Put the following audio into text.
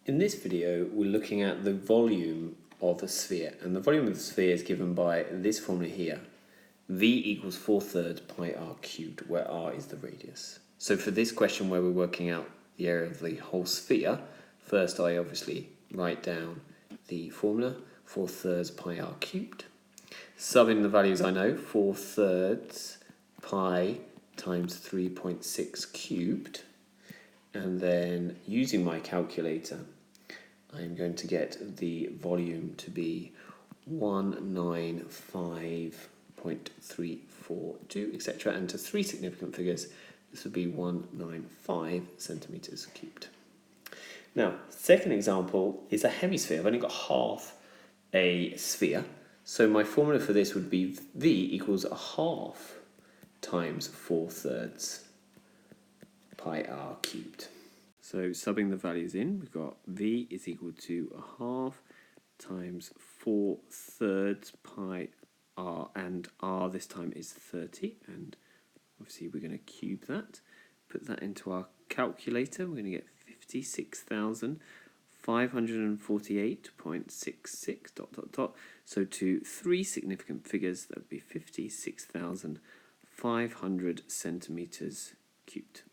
In this video, we're looking at the volume of a sphere, and the volume of the sphere is given by this formula here. V equals 4/3 pi r cubed, where r is the radius. So for this question where we're working out the area of the whole sphere, first I obviously write down the formula, 4/3 pi r cubed. Subbing the values I know, 4/3 pi times 3.6 cubed. And then using my calculator, I'm going to get the volume to be 195.342, etc. And to three significant figures, this would be 195 centimeters cubed. Now, second example is a hemisphere. I've only got half a sphere. So my formula for this would be V equals a half times 4/3 pi r cubed. So subbing the values in, we've got V is equal to a half times 4/3 pi r, and r this time is 30, and obviously we're going to cube that. Put that into our calculator, we're going to get 56,548.66 ... So to three significant figures, that would be 56,500 centimeters cubed.